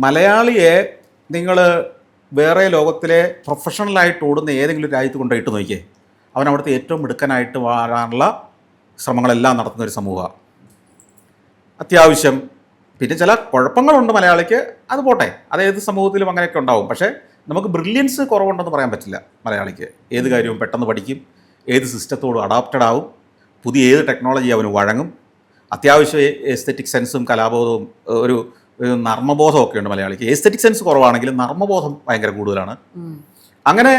മലയാളിയെ നിങ്ങൾ വേറെ ലോകത്തിലെ പ്രൊഫഷണലായിട്ട് ഓടുന്ന ഏതെങ്കിലും രാജ്യത്ത് കൊണ്ടുപോയിട്ട് നോക്കിയേ, അവൻ അവിടുത്തെ ഏറ്റവും മിടുക്കനായിട്ട് മാറാനുള്ള ശ്രമങ്ങളെല്ലാം നടത്തുന്ന ഒരു സമൂഹമാണ്. അത്യാവശ്യം പിന്നെ ചില കുഴപ്പങ്ങളുണ്ട് മലയാളിക്ക്, അത് പോട്ടെ, അത് ഏത് സമൂഹത്തിലും അങ്ങനെയൊക്കെ ഉണ്ടാവും. പക്ഷേ നമുക്ക് ബ്രില്യൻസ് കുറവുണ്ടെന്ന് പറയാൻ പറ്റില്ല. മലയാളിക്ക് ഏത് കാര്യവും പെട്ടെന്ന് പഠിക്കും, ഏത് സിസ്റ്റത്തോടും അഡാപ്റ്റഡ് ആവും, പുതിയ ഏത് ടെക്നോളജി അവന് വഴങ്ങും. അത്യാവശ്യം എസ്തെറ്റിക് സെൻസും കലാബോധവും ഒരു ഒരു നർമ്മബോധമൊക്കെ ഉണ്ട് മലയാളിക്ക്. എസ്തെറ്റിക് സെൻസ് കുറവാണെങ്കിലും നർമ്മബോധം ഭയങ്കര കൂടുതലാണ്. അങ്ങനെ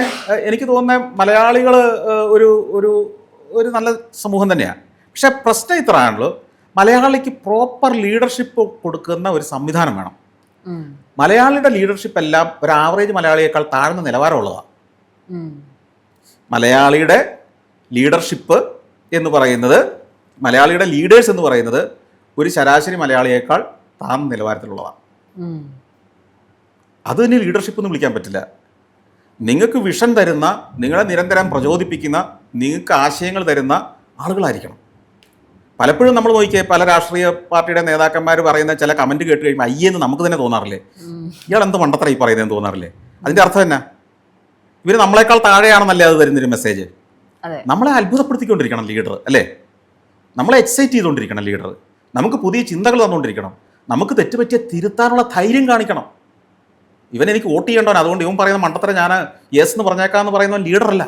എനിക്ക് തോന്നുന്നത് മലയാളികൾ ഒരു ഒരു ഒരു നല്ല സമൂഹം തന്നെയാണ്. പക്ഷേ പ്രശ്നം ഇത്രയാണല്ലോ, മലയാളിക്ക് പ്രോപ്പർ ലീഡർഷിപ്പ് കൊടുക്കുന്ന ഒരു സംവിധാനം വേണം. മലയാളിയുടെ ലീഡർഷിപ്പ് എല്ലാം ഒരു ആവറേജ് മലയാളിയേക്കാൾ താഴ്ന്ന നിലവാരമുള്ളതാണ്. മലയാളിയുടെ ലീഡർഷിപ്പ് എന്ന് പറയുന്നത്, മലയാളിയുടെ ലീഡേഴ്സ് എന്ന് പറയുന്നത് ഒരു ശരാശരി മലയാളിയേക്കാൾ താഴ്ന്ന നിലവാരത്തിലുള്ളതാണ്. അത് തന്നെ ലീഡർഷിപ്പ് എന്ന് വിളിക്കാൻ പറ്റില്ല. നിങ്ങൾക്ക് വിഷൻ തരുന്ന, നിങ്ങളെ നിരന്തരം പ്രചോദിപ്പിക്കുന്ന, നിങ്ങൾക്ക് ആശയങ്ങൾ തരുന്ന ആളുകളായിരിക്കണം. പലപ്പോഴും നമ്മൾ നോക്കിയേ, പല രാഷ്ട്രീയ പാർട്ടിയുടെ നേതാക്കന്മാർ പറയുന്ന ചില കമൻറ്റ് കേട്ട് കഴിയുമ്പോൾ അയ്യെന്ന് നമുക്ക് തന്നെ തോന്നാറില്ലേ? ഇയാൾ എന്ത് മണ്ടത്തറ ഈ പറയുന്നതെന്ന് തോന്നാറില്ലേ? അതിൻ്റെ അർത്ഥം എന്നാ? ഇവർ നമ്മളെക്കാൾ താഴെയാണെന്നല്ലേ അത് തരുന്നൊരു മെസ്സേജ്. നമ്മളെ അത്ഭുതപ്പെടുത്തിക്കൊണ്ടിരിക്കണം ലീഡർ, അല്ലേ? നമ്മളെ എക്സൈറ്റ് ചെയ്തുകൊണ്ടിരിക്കണം ലീഡർ. നമുക്ക് പുതിയ ചിന്തകൾ തന്നുകൊണ്ടിരിക്കണം. നമുക്ക് തെറ്റുപറ്റിയ തിരുത്താനുള്ള ധൈര്യം കാണിക്കണം. ഇവൻ എനിക്ക് വോട്ട് ചെയ്യേണ്ടവൻ, അതുകൊണ്ട് ഇവൻ പറയുന്ന മണ്ടത്തരം ഞാൻ യെസ് എന്ന് പറഞ്ഞേക്കാന്ന് പറയുന്നവൻ ലീഡറല്ല.